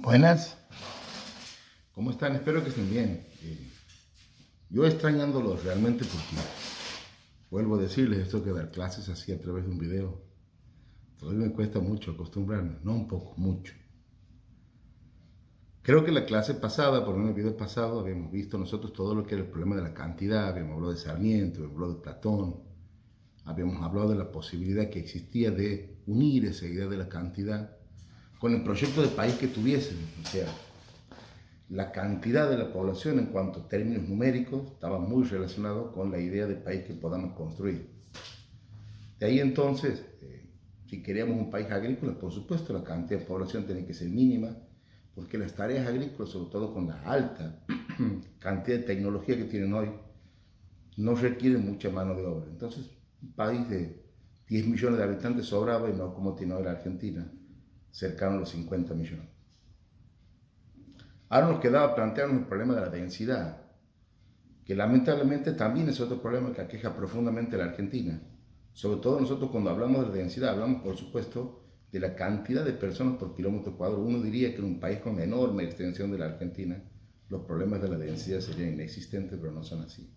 Buenas, ¿cómo están? Espero que estén bien. Yo extrañándolos realmente porque, vuelvo a decirles, esto que dar clases así a través de un video, todavía me cuesta mucho acostumbrarme, no un poco, mucho. Creo que la clase pasada, por lo menos el video pasado, habíamos visto nosotros todo lo que era el problema de la cantidad, habíamos hablado de Sarmiento, habíamos hablado de Platón, habíamos hablado de la posibilidad que existía de unir esa idea de la cantidad con el proyecto de país que tuviesen, o sea, la cantidad de la población en cuanto a términos numéricos estaba muy relacionado con la idea de país que podamos construir. De ahí entonces, si queríamos un país agrícola, por supuesto la cantidad de población tenía que ser mínima, porque las tareas agrícolas, sobre todo con la alta cantidad de tecnología que tienen hoy, no requieren mucha mano de obra. Entonces, un país de 10 millones de habitantes sobraba y no como tiene hoy la Argentina, cercano a los 50 millones. Ahora nos quedaba plantearnos el problema de la densidad, que lamentablemente también es otro problema que aqueja profundamente a la Argentina. Sobre todo nosotros cuando hablamos de la densidad, hablamos por supuesto de la cantidad de personas por kilómetro cuadrado. Uno diría que en un país con enorme extensión de la Argentina, los problemas de la densidad serían inexistentes, pero no son así.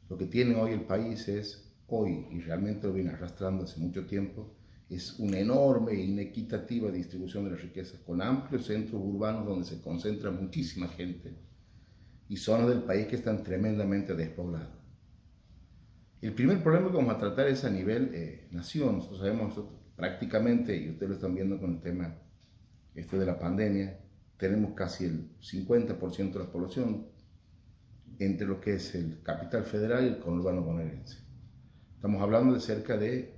Lo que tiene hoy el país es, hoy, y realmente lo viene arrastrando hace mucho tiempo, es una enorme e inequitativa distribución de la riqueza, con amplios centros urbanos donde se concentra muchísima gente y zonas del país que están tremendamente despobladas. El primer problema que vamos a tratar es a nivel nación. Nosotros sabemos prácticamente, y ustedes lo están viendo con el tema de la pandemia, tenemos casi el 50% de la población entre lo que es el capital federal y el conurbano bonaerense. Estamos hablando de cerca de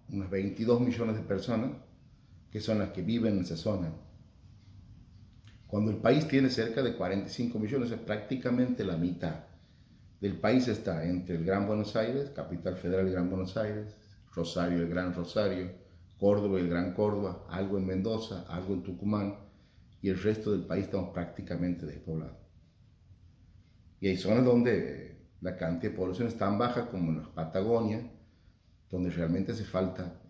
unos 22 millones de personas que son las que viven en esa zona. Cuando el país tiene cerca de 45 millones, es prácticamente la mitad del país está entre el Gran Buenos Aires, capital federal y Gran Buenos Aires, Rosario, el Gran Rosario, Córdoba, el Gran Córdoba, algo en Mendoza, algo en Tucumán, y el resto del país estamos prácticamente despoblados. Y hay zonas donde la cantidad de población es tan baja como en la Patagonia, donde realmente hace falta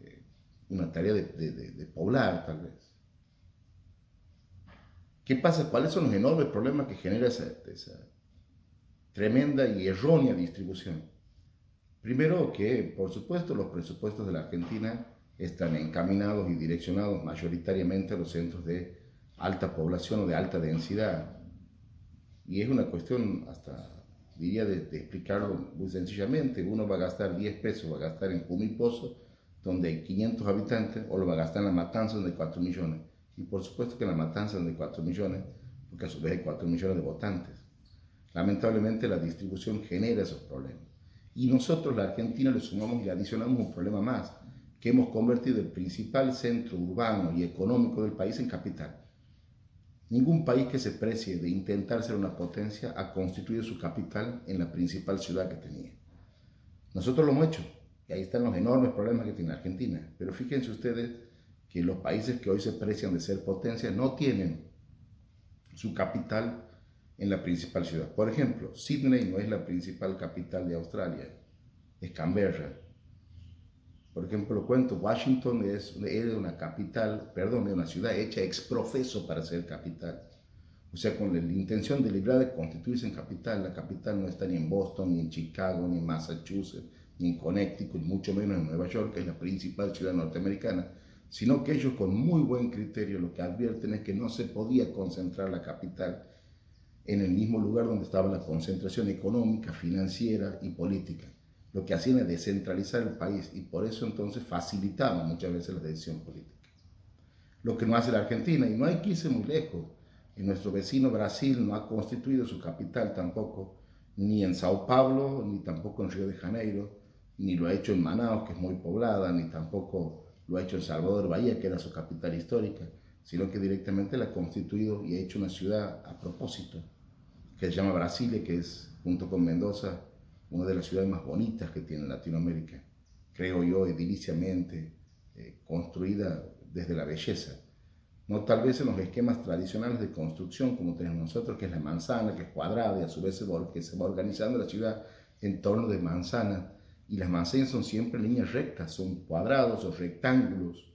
una tarea de poblar, tal vez. ¿Qué pasa? ¿Cuáles son los enormes problemas que genera esa tremenda y errónea distribución? Primero que, por supuesto, los presupuestos de la Argentina están encaminados y direccionados mayoritariamente a los centros de alta población o de alta densidad. Y es una cuestión, hasta diría, de explicarlo muy sencillamente. Uno va a gastar 10 pesos, va a gastar en Jumipozo, donde hay 500 habitantes, o lo va a gastar en La Matanza, donde hay 4 millones. Y por supuesto que en La Matanza, donde hay 4 millones, porque a su vez hay 4 millones de votantes. Lamentablemente la distribución genera esos problemas. Y nosotros, la Argentina, le sumamos y adicionamos un problema más, que hemos convertido el principal centro urbano y económico del país en capital. Ningún país que se precie de intentar ser una potencia ha constituido su capital en la principal ciudad que tenía. Nosotros lo hemos hecho, y ahí están los enormes problemas que tiene Argentina. Pero fíjense ustedes que los países que hoy se precian de ser potencia no tienen su capital en la principal ciudad. Por ejemplo, Sydney no es la principal capital de Australia, es Canberra. Por ejemplo, lo cuento, Washington es una capital, perdón, es una ciudad hecha ex profeso para ser capital. O sea, con la intención deliberada de constituirse en capital. La capital no está ni en Boston, ni en Chicago, ni en Massachusetts, ni en Connecticut, mucho menos en Nueva York, que es la principal ciudad norteamericana, sino que ellos con muy buen criterio lo que advierten es que no se podía concentrar la capital en el mismo lugar donde estaba la concentración económica, financiera y política. Lo que hacían es descentralizar el país y por eso entonces facilitaban muchas veces la decisión política. Lo que no hace la Argentina, y no hay que irse muy lejos. En nuestro vecino Brasil no ha constituido su capital tampoco, ni en Sao Paulo, ni tampoco en Río de Janeiro, ni lo ha hecho en Manaus, que es muy poblada, ni tampoco lo ha hecho en Salvador Bahía, que era su capital histórica, sino que directamente la ha constituido y ha hecho una ciudad a propósito, que se llama Brasilia, que es, junto con Mendoza, una de las ciudades más bonitas que tiene Latinoamérica, creo yo, ediliciamente, construida desde la belleza. No tal vez en los esquemas tradicionales de construcción como tenemos nosotros, que es la manzana, que es cuadrada y a su vez se va organizando la ciudad en torno de manzanas. Y las manzanas son siempre líneas rectas, son cuadrados o rectángulos.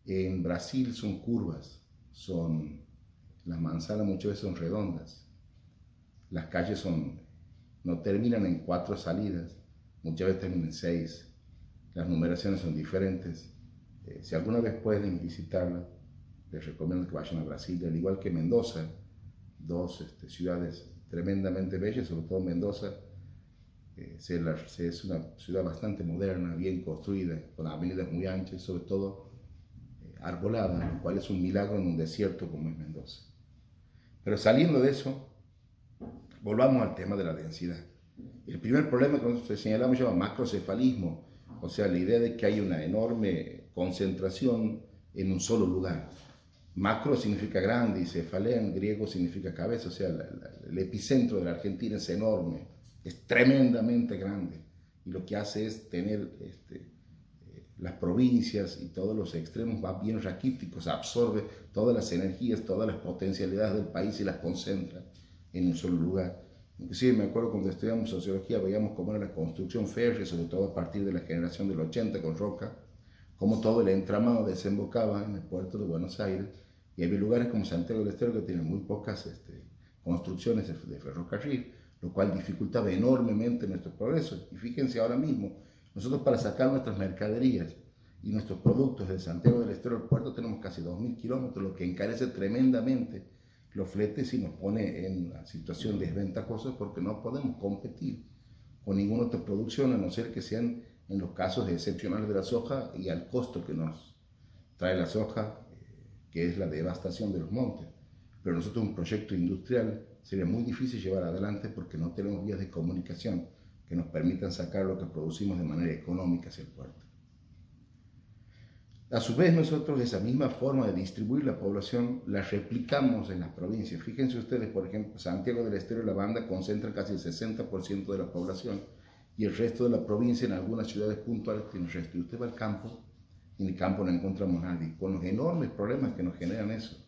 En Brasil son curvas, son las manzanas muchas veces son redondas, las calles no terminan en 4 salidas, muchas veces terminan en 6, las numeraciones son diferentes. Si alguna vez pueden visitarla, les recomiendo que vayan a Brasil, al igual que Mendoza, dos ciudades tremendamente bellas, sobre todo Mendoza. Es una ciudad bastante moderna, bien construida, con avenidas muy anchas y sobre todo arbolada, lo cual es un milagro en un desierto como es Mendoza. Pero saliendo de eso, volvamos al tema de la densidad. El primer problema que nosotros señalamos se llama macrocefalismo, o sea, la idea de que hay una enorme concentración en un solo lugar. Macro significa grande y cefalea en griego significa cabeza, o sea, el epicentro de la Argentina es enorme, es tremendamente grande, y lo que hace es tener las provincias y todos los extremos más bien raquíticos, absorbe todas las energías, todas las potencialidades del país y las concentra en un solo lugar. Inclusive me acuerdo cuando estudiamos sociología, veíamos cómo era la construcción férrea, sobre todo a partir de la generación del 80 con Roca, cómo todo el entramado desembocaba en el puerto de Buenos Aires, y había lugares como Santiago del Estero que tienen muy pocas construcciones de ferrocarril, lo cual dificultaba enormemente nuestro progreso. Y fíjense ahora mismo, nosotros para sacar nuestras mercaderías y nuestros productos de Santiago del Estero al puerto tenemos casi 2.000 kilómetros, lo que encarece tremendamente los fletes y nos pone en una situación desventajosa porque no podemos competir con ninguna otra producción a no ser que sean en los casos excepcionales de la soja y al costo que nos trae la soja, que es la devastación de los montes. Pero nosotros un proyecto industrial sería muy difícil llevar adelante porque no tenemos vías de comunicación que nos permitan sacar lo que producimos de manera económica hacia el puerto. A su vez, nosotros esa misma forma de distribuir la población la replicamos en las provincias. Fíjense ustedes, por ejemplo, Santiago del Estero y La Banda concentran casi el 60% de la población y el resto de la provincia en algunas ciudades puntuales tiene el resto. Y usted va al campo y en el campo no encontramos a nadie, con los enormes problemas que nos generan eso.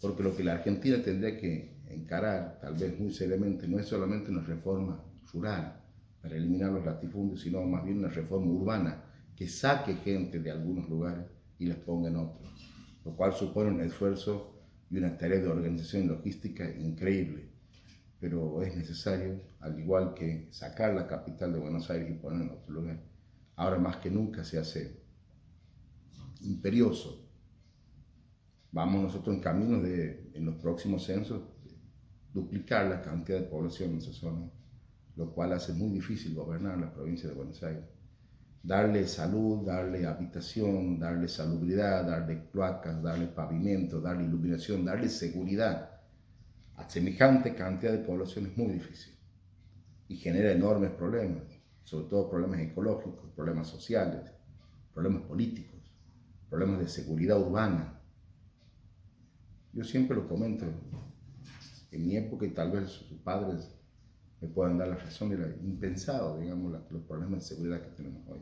Porque lo que la Argentina tendría que encarar, tal vez muy seriamente, no es solamente una reforma rural para eliminar los latifundios, sino más bien una reforma urbana que saque gente de algunos lugares y les ponga en otros, lo cual supone un esfuerzo y una tarea de organización y logística increíble, pero es necesario, al igual que sacar la capital de Buenos Aires y ponerla en otro lugar. Ahora más que nunca se hace imperioso. Vamos nosotros en camino de, en los próximos censos, duplicar la cantidad de población en esa zona, lo cual hace muy difícil gobernar la provincia de Buenos Aires. Darle salud, darle habitación, darle salubridad, darle cloacas, darle pavimento, darle iluminación, darle seguridad a semejante cantidad de población es muy difícil y genera enormes problemas, sobre todo problemas ecológicos, problemas sociales, problemas políticos, problemas de seguridad urbana. Yo siempre lo comento, en mi época y tal vez sus padres me puedan dar la razón, era impensado, digamos, los problemas de seguridad que tenemos hoy.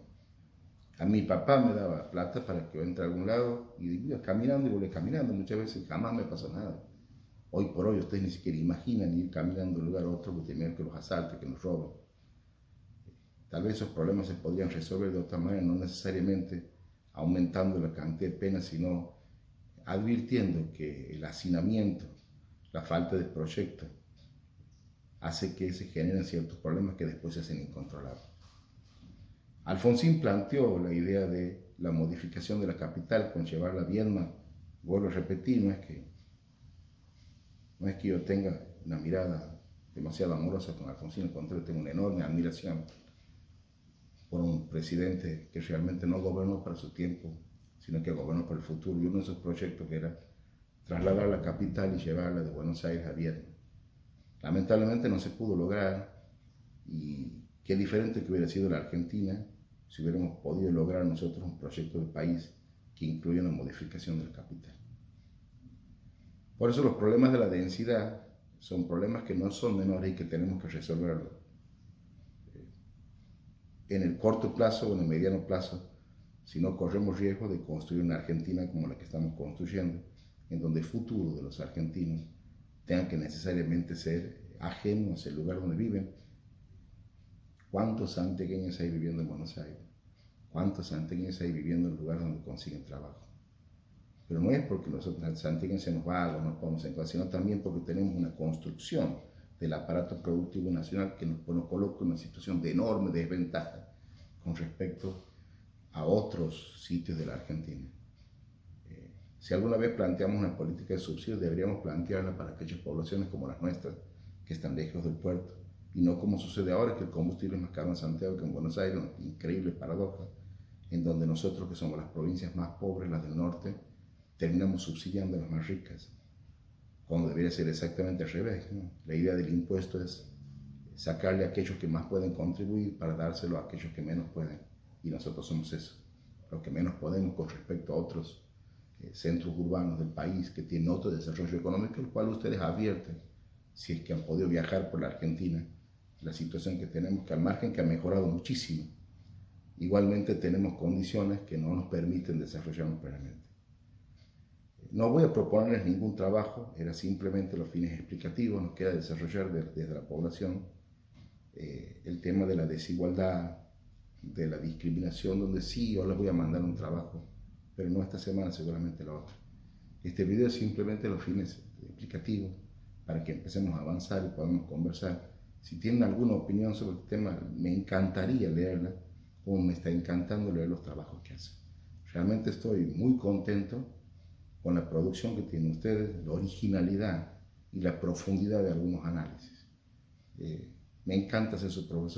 A mi papá me daba plata para que yo entre a algún lado y iba caminando y volvía caminando. Muchas veces jamás me pasó nada. Hoy por hoy ustedes ni siquiera imaginan ir caminando de un lugar a otro porque temer que los asalten, que nos roben. Tal vez esos problemas se podrían resolver de otra manera, no necesariamente aumentando la cantidad de penas, sino advirtiendo que el hacinamiento, la falta de proyecto, hace que se generen ciertos problemas que después se hacen incontrolables. Alfonsín planteó la idea de la modificación de la capital con llevarla a Viedma. Vuelvo a repetir, no es que yo tenga una mirada demasiado amorosa con Alfonsín, al contrario, tengo una enorme admiración por un presidente que realmente no gobernó para su tiempo, sino que gobernó para el futuro. Y uno de esos proyectos que era trasladar la capital y llevarla de Buenos Aires a Viedma. Lamentablemente no se pudo lograr, y qué diferente que hubiera sido la Argentina si hubiéramos podido lograr nosotros un proyecto de país que incluya una modificación del capital. Por eso los problemas de la densidad son problemas que no son menores y que tenemos que resolverlos en el corto plazo o en el mediano plazo, si no corremos riesgo de construir una Argentina como la que estamos construyendo, en donde el futuro de los argentinos tenga que necesariamente ser ajeno al lugar donde viven. ¿Cuántos santiagueños hay viviendo en Buenos Aires? ¿Cuántos santiagueños hay viviendo en lugares donde consiguen trabajo? Pero no es porque nosotros santiaguenses seamos vagos, no podemos encontrar, sino también porque tenemos una construcción del aparato productivo nacional que nos coloca en una situación de enorme desventaja con respecto a otros sitios de la Argentina. Si alguna vez planteamos una política de subsidios, deberíamos plantearla para aquellas poblaciones como las nuestras, que están lejos del puerto, y no como sucede ahora, que el combustible es más caro en Santiago que en Buenos Aires, una increíble paradoja, en donde nosotros, que somos las provincias más pobres, las del norte, terminamos subsidiando a las más ricas, cuando debería ser exactamente al revés, ¿no? La idea del impuesto es sacarle a aquellos que más pueden contribuir para dárselo a aquellos que menos pueden, y nosotros somos eso, los que menos podemos con respecto a otros centros urbanos del país que tienen otro desarrollo económico, el cual ustedes advierten, si es que han podido viajar por la Argentina, la situación que tenemos, que al margen que ha mejorado muchísimo, igualmente tenemos condiciones que no nos permiten desarrollarnos plenamente. No voy a proponerles ningún trabajo, era simplemente los fines explicativos, nos queda desarrollar desde la población el tema de la desigualdad, de la discriminación, donde sí, yo les voy a mandar un trabajo, pero no esta semana, seguramente la otra. Este video es simplemente los fines explicativos para que empecemos a avanzar y podamos conversar. Si tienen alguna opinión sobre el tema, me encantaría leerla, como me está encantando leer los trabajos que hacen. Realmente estoy muy contento con la producción que tienen ustedes, la originalidad y la profundidad de algunos análisis. Me encanta ser su profesor.